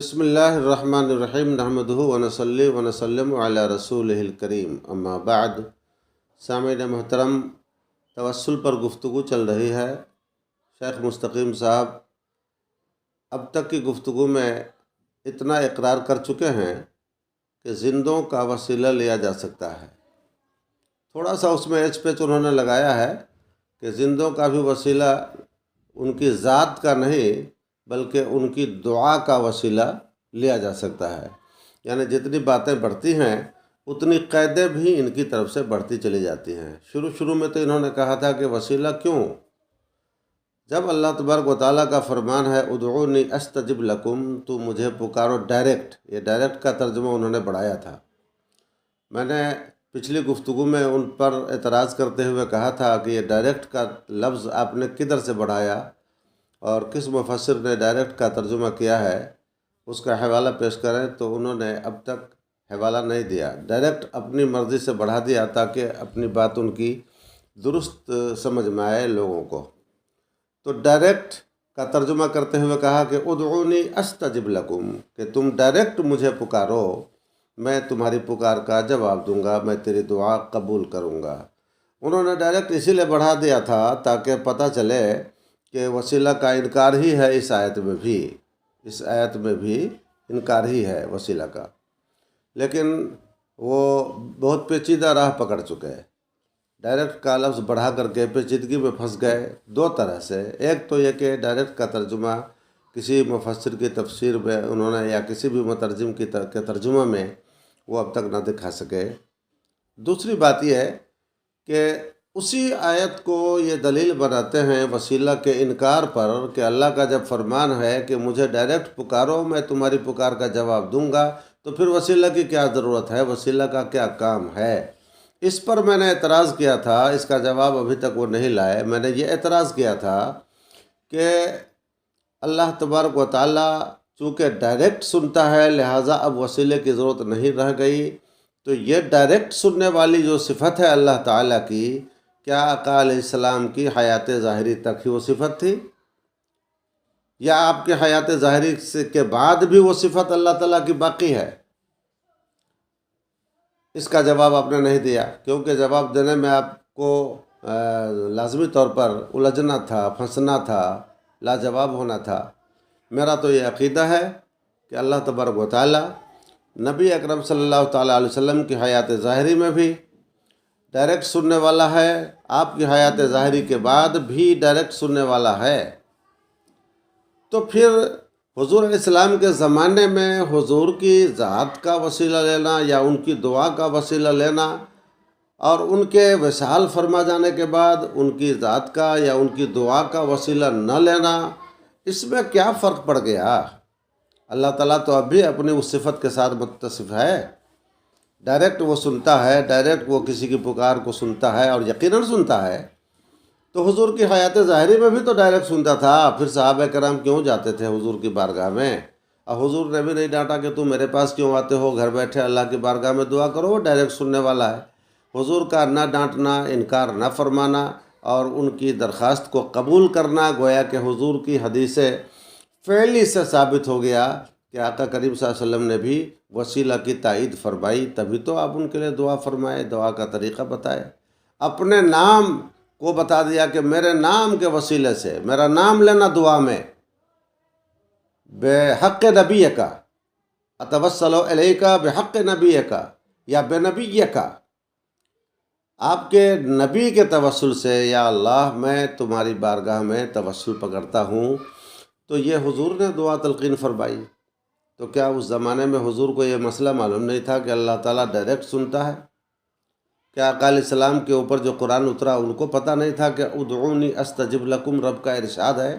بسم اللہ الرحمن الرحیم نحمدہ ونصلی ونسلم علی رسولہ الکریم اما بعد۔ سامعین محترم، توسل پر گفتگو چل رہی ہے۔ شیخ مستقیم صاحب اب تک کی گفتگو میں اتنا اقرار کر چکے ہیں کہ زندوں کا وسیلہ لیا جا سکتا ہے۔ تھوڑا سا اس میں ایچ پیچ انہوں نے لگایا ہے کہ زندوں کا بھی وسیلہ ان کی ذات کا نہیں بلکہ ان کی دعا کا وسیلہ لیا جا سکتا ہے۔ یعنی جتنی باتیں بڑھتی ہیں اتنی قیدیں بھی ان کی طرف سے بڑھتی چلی جاتی ہیں۔ شروع میں تو انہوں نے کہا تھا کہ وسیلہ کیوں؟ جب اللہ تبارک و تعالیٰ کا فرمان ہے ادعونی استجب لکم، تو مجھے پکارو ڈائریکٹ، یہ ڈائریکٹ کا ترجمہ انہوں نے بڑھایا تھا۔ میں نے پچھلی گفتگو میں ان پر اعتراض کرتے ہوئے کہا تھا کہ یہ ڈائریکٹ کا لفظ آپ نے کدھر سے بڑھایا اور کس مفسر نے ڈائریکٹ کا ترجمہ کیا ہے، اس کا حوالہ پیش کریں، تو انہوں نے اب تک حوالہ نہیں دیا۔ ڈائریکٹ اپنی مرضی سے بڑھا دیا تاکہ اپنی بات ان کی درست سمجھ میں آئے لوگوں کو۔ تو ڈائریکٹ کا ترجمہ کرتے ہوئے کہا کہ ادعونی استجب لکم، کہ تم ڈائریکٹ مجھے پکارو، میں تمہاری پکار کا جواب دوں گا، میں تیری دعا قبول کروں گا۔ انہوں نے ڈائریکٹ اسی لیے بڑھا دیا تھا تاکہ پتہ چلے کہ وسیلہ کا انکار ہی ہے۔ اس آیت میں بھی انکار ہی ہے وسیلہ کا، لیکن وہ بہت پیچیدہ راہ پکڑ چکے ہیں۔ ڈائریکٹ کا لفظ بڑھا کر کے پیچیدگی میں پھنس گئے دو طرح سے۔ ایک تو یہ کہ ڈائریکٹ کا ترجمہ کسی مفسر کی تفسیر میں انہوں نے یا کسی بھی مترجم کے ترجمہ میں وہ اب تک نہ دکھا سکے۔ دوسری بات یہ ہے کہ اسی آیت کو یہ دلیل بناتے ہیں وسیلہ کے انکار پر کہ اللہ کا جب فرمان ہے کہ مجھے ڈائریکٹ پکارو، میں تمہاری پکار کا جواب دوں گا، تو پھر وسیلہ کی کیا ضرورت ہے، وسیلہ کا کیا کام ہے؟ اس پر میں نے اعتراض کیا تھا، اس کا جواب ابھی تک وہ نہیں لائے۔ میں نے یہ اعتراض کیا تھا کہ اللہ تبارک و تعالیٰ چونکہ ڈائریکٹ سنتا ہے لہٰذا اب وسیلے کی ضرورت نہیں رہ گئی۔ تو یہ ڈائریکٹ سننے والی جو صفت ہے اللہ تعالیٰ کی، کیا آقا علیہ السلام کی حیات ظاہری تک ہی وہ صفت تھی، یا آپ کی حیات ظاہری کے بعد بھی وہ صفت اللہ تعالیٰ کی باقی ہے؟ اس کا جواب آپ نے نہیں دیا، کیونکہ جواب دینے میں آپ کو لازمی طور پر الجھنا تھا، پھنسنا تھا، لاجواب ہونا تھا۔ میرا تو یہ عقیدہ ہے کہ اللہ تبارک و تعالیٰ نبی اکرم صلی اللہ تعالیٰ علیہ وسلم کی حیات ظاہری میں بھی ڈائریکٹ سننے والا ہے، آپ کی حیات ظاہری کے بعد بھی ڈائریکٹ سننے والا ہے۔ تو پھر حضور علیہ السلام کے زمانے میں حضور کی ذات کا وسیلہ لینا یا ان کی دعا کا وسیلہ لینا، اور ان کے وصال فرما جانے کے بعد ان کی ذات کا یا ان کی دعا کا وسیلہ نہ لینا، اس میں کیا فرق پڑ گیا؟ اللہ تعالیٰ تو اب بھی اپنی اس صفت کے ساتھ متصف ہے۔ ڈائریکٹ وہ سنتا ہے، ڈائریکٹ وہ کسی کی پکار کو سنتا ہے اور یقیناً سنتا ہے۔ تو حضور کی حیات ظاہری میں بھی تو ڈائریکٹ سنتا تھا، پھر صحابہ کرام کیوں جاتے تھے حضور کی بارگاہ میں؟ اور حضور نے بھی نہیں ڈانٹا کہ تم میرے پاس کیوں آتے ہو، گھر بیٹھے اللہ کی بارگاہ میں دعا کرو، وہ ڈائریکٹ سننے والا ہے۔ حضور کا نہ ڈانٹنا، انکار نہ فرمانا اور ان کی درخواست کو قبول کرنا، گویا کہ حضور کی حدیث فعلی سے ثابت ہو گیا کہ آقا کریم صلی اللہ علیہ وسلم نے بھی وسیلہ کی تائید فرمائی، تبھی تو آپ ان کے لیے دعا فرمائے، دعا کا طریقہ بتائے، اپنے نام کو بتا دیا کہ میرے نام کے وسیلے سے، میرا نام لینا دعا میں، بے حق نبی کا اتوسل الیک بحق نبی کا یا بے نبی کا، آپ کے نبی کے توسل سے یا اللہ میں تمہاری بارگاہ میں توسل پکڑتا ہوں۔ تو یہ حضور نے دعا تلقین فرمائی۔ تو کیا اس زمانے میں حضور کو یہ مسئلہ معلوم نہیں تھا کہ اللہ تعالیٰ ڈائریکٹ سنتا ہے؟ کیا آقا علیہ السلام کے اوپر جو قرآن اترا ان کو پتہ نہیں تھا کہ ادعونی استجب لکم رب کا ارشاد ہے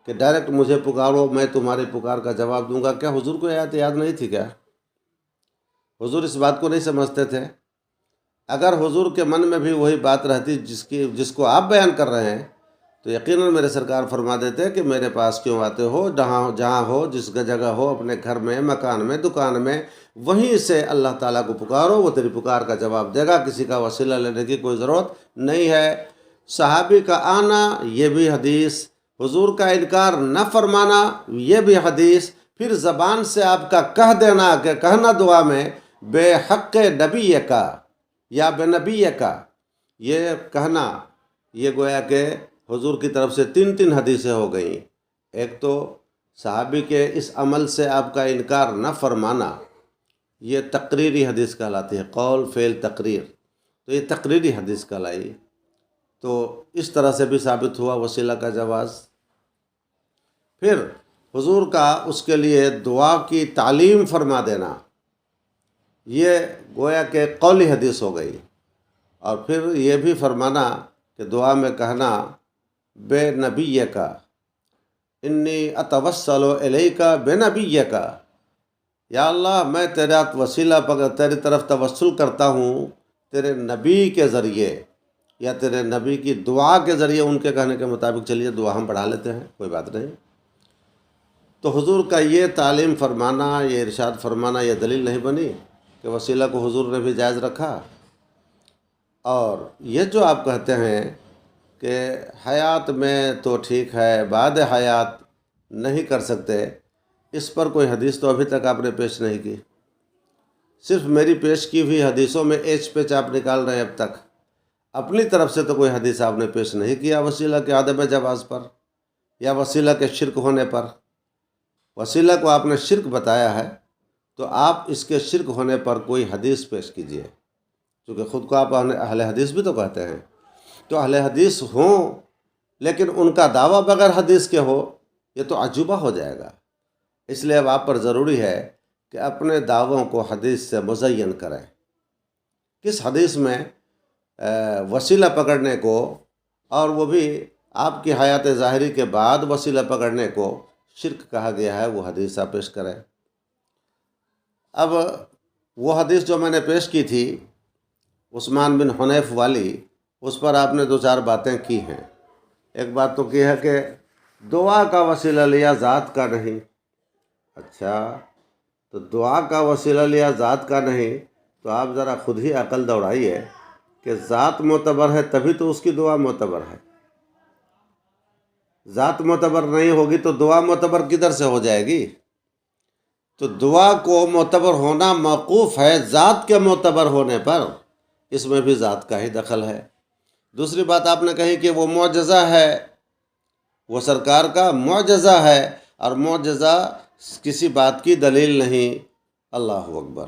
کہ ڈائریکٹ مجھے پکارو، میں تمہاری پکار کا جواب دوں گا؟ کیا حضور کو یہ یاد نہیں تھی؟ کیا حضور اس بات کو نہیں سمجھتے تھے؟ اگر حضور کے من میں بھی وہی بات رہتی جس کو آپ بیان کر رہے ہیں، تو یقیناً میرے سرکار فرما دیتے کہ میرے پاس کیوں آتے ہو، جہاں ہو، جس جگہ ہو، اپنے گھر میں، مکان میں، دکان میں، وہیں سے اللہ تعالیٰ کو پکارو، وہ تیری پکار کا جواب دے گا، کسی کا وسیلہ لینے کی کوئی ضرورت نہیں ہے۔ صحابی کا آنا یہ بھی حدیث، حضور کا انکار نہ فرمانا یہ بھی حدیث، پھر زبان سے آپ کا کہہ دینا کہ کہنا دعا میں بے حق نبی کا یا بے نبی کا، یہ کہنا، یہ گویا کہ حضور کی طرف سے 3 حدیثیں ہو گئیں۔ ایک تو صحابی کے اس عمل سے آپ کا انکار نہ فرمانا، یہ تقریری حدیث کہلاتی ہے، قول فعل تقریر، تو یہ تقریری حدیث کہلائی، تو اس طرح سے بھی ثابت ہوا وسیلہ کا جواز۔ پھر حضور کا اس کے لیے دعا کی تعلیم فرما دینا، یہ گویا کہ قولی حدیث ہو گئی۔ اور پھر یہ بھی فرمانا کہ دعا میں کہنا بے نبی کا، انی اتوسل الیک بے نبی کا، یا اللہ میں تیرا وسیلہ تیری طرف توسل کرتا ہوں تیرے نبی کے ذریعے، یا تیرے نبی کی دعا کے ذریعے، ان کے کہنے کے مطابق چلیے دعا ہم پڑھا لیتے ہیں، کوئی بات نہیں۔ تو حضور کا یہ تعلیم فرمانا، یہ ارشاد فرمانا، یہ دلیل نہیں بنی کہ وسیلہ کو حضور نے بھی جائز رکھا؟ اور یہ جو آپ کہتے ہیں کہ حیات میں تو ٹھیک ہے، بعد حیات نہیں کر سکتے، اس پر کوئی حدیث تو ابھی تک آپ نے پیش نہیں کی۔ صرف میری پیش کی ہوئی حدیثوں میں ایچ پیچ آپ نکال رہے ہیں اب تک، اپنی طرف سے تو کوئی حدیث آپ نے پیش نہیں کیا وسیلہ کے عدم جواز پر یا وسیلہ کے شرک ہونے پر۔ وسیلہ کو آپ نے شرک بتایا ہے، تو آپ اس کے شرک ہونے پر کوئی حدیث پیش کیجئے، کیونکہ خود کو آپ اہل حدیث بھی تو کہتے ہیں۔ تو اہل حدیث ہوں لیکن ان کا دعویٰ بغیر حدیث کے ہو، یہ تو عجوبہ ہو جائے گا۔ اس لیے اب آپ پر ضروری ہے کہ اپنے دعووں کو حدیث سے مزین کریں۔ کس حدیث میں وسیلہ پکڑنے کو، اور وہ بھی آپ کی حیات ظاہری کے بعد وسیلہ پکڑنے کو شرک کہا گیا ہے، وہ حدیث آپ پیش کریں۔ اب وہ حدیث جو میں نے پیش کی تھی عثمان بن حنیف والی، اس پر آپ نے 2-4 باتیں کی ہیں۔ ایک بات تو کی ہے کہ دعا کا وسیلہ لیا، ذات کا نہیں۔ اچھا، تو دعا کا وسیلہ لیا، ذات کا نہیں، تو آپ ذرا خود ہی عقل دوڑائیے کہ ذات معتبر ہے تبھی تو اس کی دعا معتبر ہے۔ ذات معتبر نہیں ہوگی تو دعا معتبر کدھر سے ہو جائے گی؟ تو دعا کو معتبر ہونا موقوف ہے ذات کے معتبر ہونے پر، اس میں بھی ذات کا ہی دخل ہے۔ دوسری بات آپ نے کہی کہ وہ معجزہ ہے، وہ سرکار کا معجزہ ہے، اور معجزہ کسی بات کی دلیل نہیں۔ اللہ اکبر!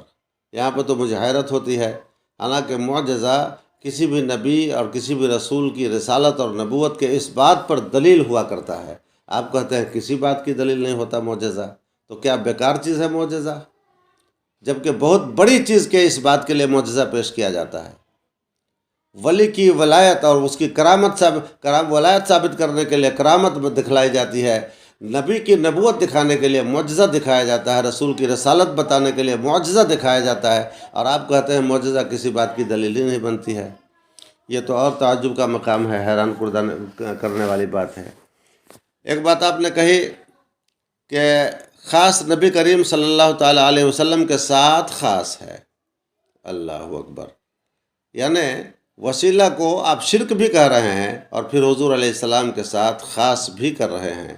یہاں پہ تو مجھے حیرت ہوتی ہے، حالانکہ معجزہ کسی بھی نبی اور کسی بھی رسول کی رسالت اور نبوت کے اس بات پر دلیل ہوا کرتا ہے۔ آپ کہتے ہیں کسی بات کی دلیل نہیں ہوتا معجزہ، تو کیا بیکار چیز ہے معجزہ؟ جبکہ بہت بڑی چیز کے اس بات کے لیے معجزہ پیش کیا جاتا ہے۔ ولی کی ولایت اور اس کی ولایت ثابت کرنے کے لیے کرامت دکھلائی جاتی ہے، نبی کی نبوت دکھانے کے لیے معجزہ دکھایا جاتا ہے، رسول کی رسالت بتانے کے لیے معجزہ دکھایا جاتا ہے، اور آپ کہتے ہیں معجزہ کسی بات کی دلیل ہی نہیں بنتی ہے۔ یہ تو اور تعجب کا مقام ہے، حیران کرنے والی بات ہے۔ ایک بات آپ نے کہی کہ خاص نبی کریم صلی اللہ تعالیٰ علیہ وسلم کے ساتھ خاص ہے۔ اللہ اکبر! یعنی وسیلہ کو آپ شرک بھی کہہ رہے ہیں اور پھر حضور علیہ السلام کے ساتھ خاص بھی کر رہے ہیں،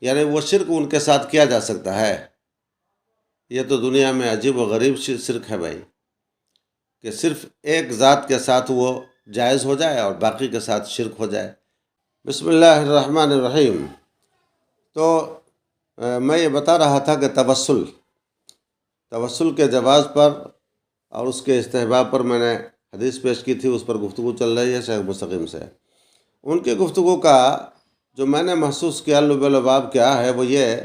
یعنی وہ شرک ان کے ساتھ کیا جا سکتا ہے؟ یہ تو دنیا میں عجیب و غریب شرک ہے بھائی، کہ صرف ایک ذات کے ساتھ وہ جائز ہو جائے اور باقی کے ساتھ شرک ہو جائے۔ بسم اللہ الرحمن الرحیم۔ تو میں یہ بتا رہا تھا کہ توسل کے جواز پر اور اس کے استحباب پر میں نے حدیث پیش کی تھی، اس پر گفتگو چل رہی ہے شیخ مستقیم سے۔ ان کی گفتگو کا جو میں نے محسوس کیا لب لباب کیا ہے، وہ یہ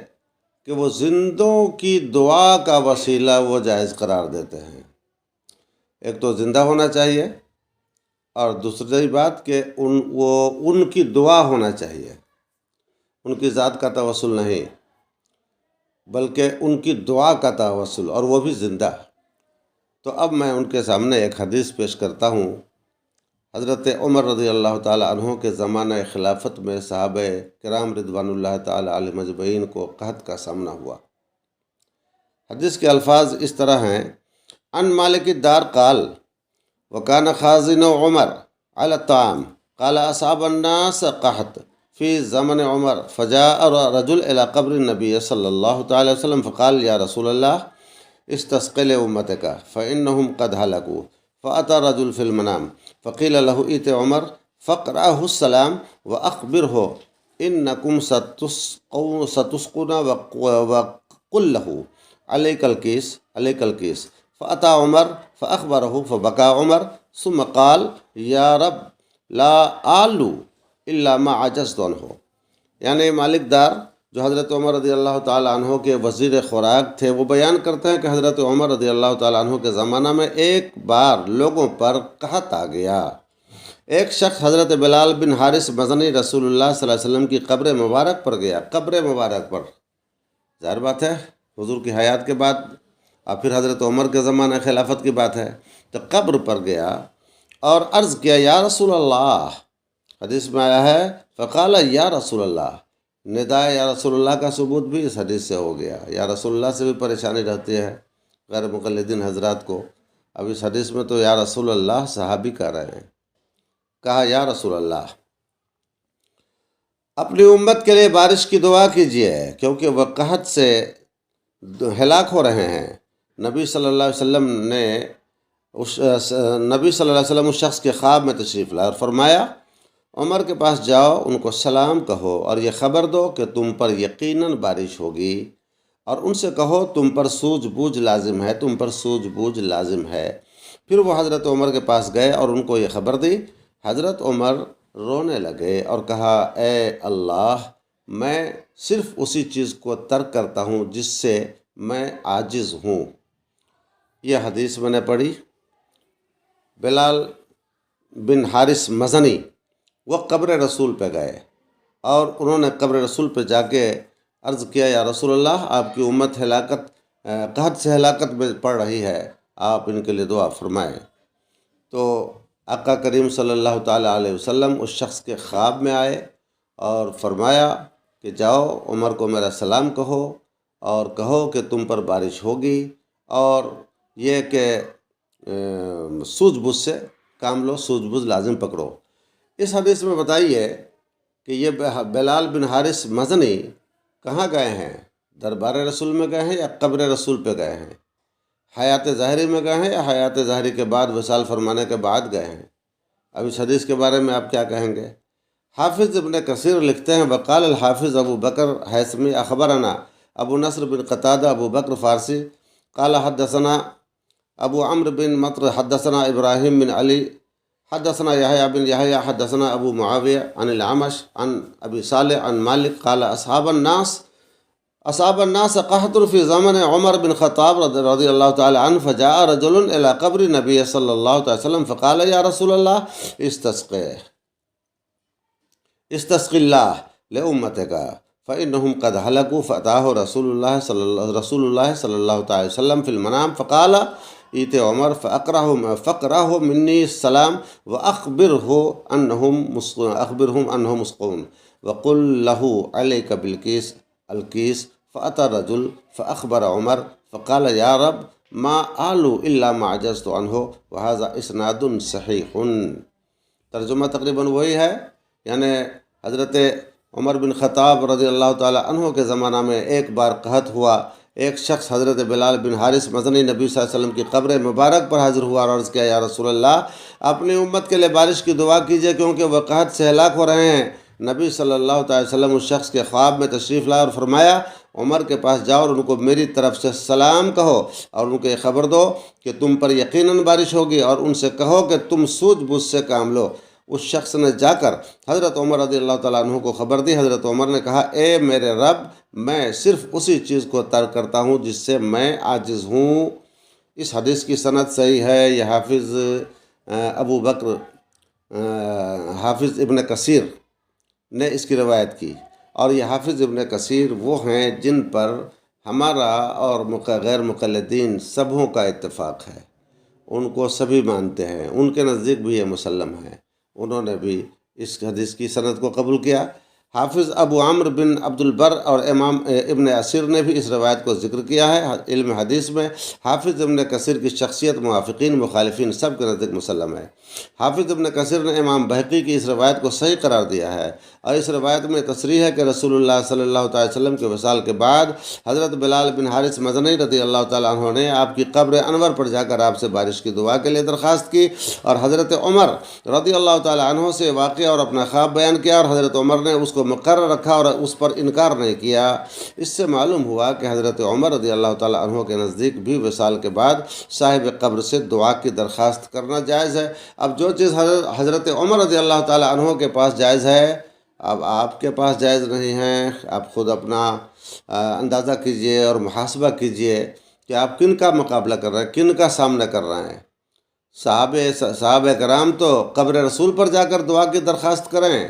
کہ وہ زندوں کی دعا کا وسیلہ وہ جائز قرار دیتے ہیں۔ ایک تو زندہ ہونا چاہیے، اور دوسری بات کہ ان کی دعا ہونا چاہیے، ان کی ذات کا توسل نہیں بلکہ ان کی دعا کا توسل، اور وہ بھی زندہ۔ تو اب میں ان کے سامنے ایک حدیث پیش کرتا ہوں۔ حضرت عمر رضی اللہ تعالیٰ عنہ کے زمانہ خلافت میں صحابہ کرام رضوان اللہ تعالیٰ علیہ مجمعین کو قحط کا سامنا ہوا۔ حدیث کے الفاظ اس طرح ہیں: ان مالک الدار قال وکان خازن عمر علی الطعام قال اصاب الناس قحط فی زمن عمر فجاء رجل الى قبر النبی صلی اللہ تعالی وسلم فقال یا رسول اللہ استسق لأمتك فإنهم قد هلكوا فأتى رجل في المنام فقيل له ائت عمر فاقرأه السلام وأخبره إنكم ستسقون وقل له عليك الكيس فأتى عمر فأخبره فبكى عمر ثم قال يا رب لا آلو الا ما عجزت عنہ. یعنی مالک دار جو حضرت عمر رضی اللہ تعالیٰ عنہ کے وزیر خوراک تھے، وہ بیان کرتے ہیں کہ حضرت عمر رضی اللہ تعالیٰ عنہ کے زمانہ میں ایک بار لوگوں پر قحط آ گیا. ایک شخص حضرت بلال بن حارث مزنی رسول اللہ صلی اللہ علیہ وسلم کی قبر مبارک پر گیا. قبر مبارک پر، ظاہر بات ہے حضور کی حیات کے بعد اور پھر حضرت عمر کے زمانہ خلافت کی بات ہے، تو قبر پر گیا اور عرض کیا یا رسول اللہ. حدیث میں آیا ہے فقال یا رسول اللہ. ندائے یا رسول اللہ کا ثبوت بھی اس حدیث سے ہو گیا. یا رسول اللہ سے بھی پریشانی رہتی ہے غیر مقلدین حضرات کو. اب اس حدیث میں تو یا رسول اللہ صحابی کہہ رہے ہیں. کہا یا رسول اللہ اپنی امت کے لیے بارش کی دعا کیجیے کیونکہ وہ قحط سے ہلاک ہو رہے ہیں. نبی صلی اللہ علیہ وسلم نے اس شخص کے خواب میں تشریف لائے اور فرمایا عمر کے پاس جاؤ، ان کو سلام کہو اور یہ خبر دو کہ تم پر یقیناً بارش ہوگی، اور ان سے کہو تم پر سوجھ بوجھ لازم ہے، تم پر سوجھ بوجھ لازم ہے. پھر وہ حضرت عمر کے پاس گئے اور ان کو یہ خبر دی. حضرت عمر رونے لگے اور کہا اے اللہ، میں صرف اسی چیز کو ترک کرتا ہوں جس سے میں عاجز ہوں. یہ حدیث میں نے پڑھی. بلال بن حارث مزنی وہ قبر رسول پہ گئے اور انہوں نے قبر رسول پہ جا کے عرض کیا یا رسول اللہ، آپ کی امت قحط سے ہلاکت میں پڑ رہی ہے، آپ ان کے لیے دعا فرمائیں. تو آقا کریم صلی اللہ تعالیٰ علیہ وسلم اس شخص کے خواب میں آئے اور فرمایا کہ جاؤ عمر کو میرا سلام کہو اور کہو کہ تم پر بارش ہوگی، اور یہ کہ سوجھ بوجھ سے کام لو، سوجھ بوجھ لازم پکڑو. اس حدیث میں بتائیے کہ یہ بلال بن حارث مزنی کہاں گئے ہیں؟ دربار رسول میں گئے ہیں یا قبر رسول پہ گئے ہیں؟ حیات ظاہری میں گئے ہیں یا حیات ظاہری کے بعد وصال فرمانے کے بعد گئے ہیں؟ اب اس حدیث کے بارے میں آپ کیا کہیں گے؟ حافظ ابن کثیر لکھتے ہیں وقال الحافظ ابو بکر حیثمی اخبرنا ابو نصر بن قتادہ ابو بکر فارسی قال حدثنا ابو عمرو بن مطر حدثنا ابراہیم بن علی حدثنا يحيى بن يحيى حدثنا ابو معاوية عن العمش عن ابي صالح عن مالك قال اصحاب الناس قحط في زمن عمر بن خطاب رضي الله تعالى عنه فجاء رجل الى قبر النبي صلى الله عليه وسلم فقال يا رسول الله استسق الله لأمتك فإنهم قد هلكوا فأتاه رسول الله صلى الله عليه وسلم في المنام فقال ایت عمر فقرہ منی السلام وأخبرهم أنهم مسقون وقل له عليك الكيس فأتى الرجل فأخبر عمر فقال يا رب ما آلو إلا ما عجزت عنه وهذا إسناد صحیح. ترجمہ تقریباً وہی ہے، یعنی حضرت عمر بن خطاب رضی اللہ تعالیٰ عنہ کے زمانہ میں ایک بار قحط ہوا. ایک شخص حضرت بلال بن حارث مزنی نبی صلی اللہ علیہ وسلم کی قبر مبارک پر حاضر ہوا اور عرض کیا یا رسول اللہ، اپنی امت کے لیے بارش کی دعا کیجیے کیونکہ وہ قحط سے ہلاک ہو رہے ہیں. نبی صلی اللہ تعالی وسلم اس شخص کے خواب میں تشریف لائے اور فرمایا عمر کے پاس جاؤ اور ان کو میری طرف سے سلام کہو اور ان کو یہ خبر دو کہ تم پر یقیناً بارش ہوگی، اور ان سے کہو کہ تم سوجھ بوجھ سے کام لو. اس شخص نے جا کر حضرت عمر رضی اللہ تعالیٰ عنہ کو خبر دی. حضرت عمر نے کہا اے میرے رب، میں صرف اسی چیز کو ترک کرتا ہوں جس سے میں عاجز ہوں. اس حدیث کی سند صحیح ہے. یہ حافظ ابو بکر حافظ ابن کثیر نے اس کی روایت کی، اور یہ حافظ ابن کثیر وہ ہیں جن پر ہمارا اور غیر مقلدین سبوں کا اتفاق ہے. ان کو سبھی مانتے ہیں، ان کے نزدیک بھی یہ مسلم ہے. انہوں نے بھی اس حدیث کی سند کو قبول کیا. حافظ ابو عمرو بن عبد البر اور امام ابن اسیر نے بھی اس روایت کو ذکر کیا ہے۔ علم حدیث میں حافظ ابن کثیر کی شخصیت موافقین مخالفین سب کے نزدیک مسلم ہے۔ حافظ ابن کثیر نے امام بہقی کی اس روایت کو صحیح قرار دیا ہے، اور اس روایت میں تصریح ہے کہ رسول اللہ صلی اللہ تعالی وسلم کے وصال کے بعد حضرت بلال بن حارث مدنی رضی اللہ تعالیٰ عنہ نے آپ کی قبر انور پر جا کر آپ سے بارش کی دعا کے لیے درخواست کی، اور حضرت عمر رضی اللہ تعالیٰ عنہ سے واقعہ اور اپنا خواب بیان کیا، اور حضرت عمر نے اس کو مقرر رکھا اور اس پر انکار نہیں کیا۔ اس سے معلوم ہوا کہ حضرت عمر رضی اللہ تعالیٰ عنہ کے نزدیک بھی وصال کے بعد صاحب قبر سے دعا کی درخواست کرنا جائز ہے۔ اب جو چیز حضرت عمر رضی اللہ تعالیٰ عنہ کے پاس جائز ہے، اب آپ کے پاس جائز نہیں ہے۔ آپ خود اپنا اندازہ کیجئے اور محاسبہ کیجئے کہ آپ کن کا مقابلہ کر رہے ہیں، کن کا سامنا کر رہے ہیں۔ صحابہ کرام تو قبر رسول پر جا کر دعا کی درخواست کریں،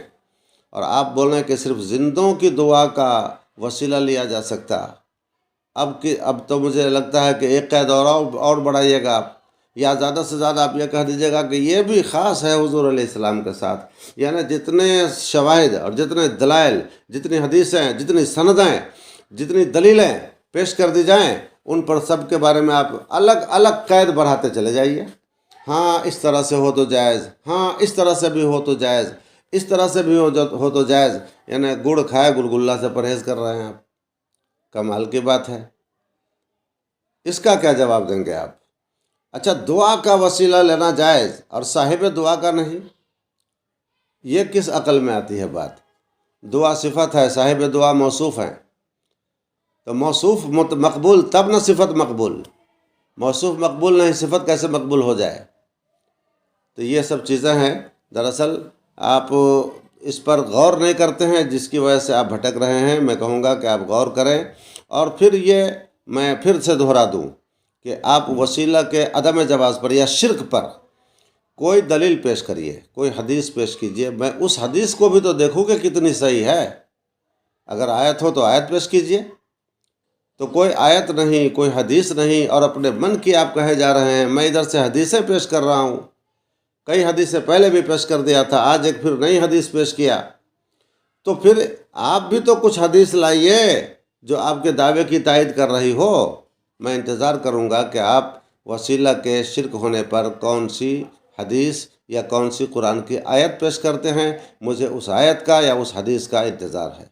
اور آپ بول رہے ہیں کہ صرف زندوں کی دعا کا وسیلہ لیا جا سکتا۔ اب تو مجھے لگتا ہے کہ ایک قید اور بڑھائیے گا آپ، یا زیادہ سے زیادہ آپ یہ کہہ دیجیے گا کہ یہ بھی خاص ہے حضور علیہ السلام کے ساتھ، یعنی جتنے شواہد اور جتنے دلائل، جتنی حدیثیں، جتنی سندیں، جتنی دلیلیں پیش کر دی جائیں، ان پر سب کے بارے میں آپ الگ الگ قید بڑھاتے چلے جائیے۔ ہاں اس طرح سے ہو تو جائز، ہاں اس طرح سے بھی ہو تو جائز، اس طرح سے بھی ہو تو جائز، یعنی گڑ کھائے گلگلہ سے پرہیز کر رہے ہیں آپ۔ کمال کی بات ہے، اس کا کیا جواب دیں گے آپ؟ اچھا، دعا کا وسیلہ لینا جائز اور صاحب دعا کا نہیں، یہ کس عقل میں آتی ہے بات؟ دعا صفت ہے، صاحب دعا موصوف ہیں، تو موصوف مقبول تب نہ صفت مقبول، موصوف مقبول نہیں صفت کیسے مقبول ہو جائے؟ تو یہ سب چیزیں ہیں، دراصل آپ اس پر غور نہیں کرتے ہیں، جس کی وجہ سے آپ بھٹک رہے ہیں۔ میں کہوں گا کہ آپ غور کریں، اور پھر یہ میں پھر سے دہرا دوں کہ آپ وسیلہ کے عدم جواز پر یا شرک پر کوئی دلیل پیش کریے، کوئی حدیث پیش کیجئے، میں اس حدیث کو بھی تو دیکھوں کہ کتنی صحیح ہے۔ اگر آیت ہو تو آیت پیش کیجئے، تو کوئی آیت نہیں، کوئی حدیث نہیں، اور اپنے من کی آپ کہے جا رہے ہیں۔ میں ادھر سے حدیثیں پیش کر رہا ہوں، کئی حدیثیں پہلے بھی پیش کر دیا تھا، آج ایک پھر نئی حدیث پیش کیا، تو پھر آپ بھی تو کچھ حدیث لائیے جو آپ کے دعوے کی تائید کر رہی ہو۔ میں انتظار کروں گا کہ آپ وسیلہ کے شرک ہونے پر کون سی حدیث یا کون سی قرآن کی آیت پیش کرتے ہیں، مجھے اس آیت کا یا اس حدیث کا انتظار ہے۔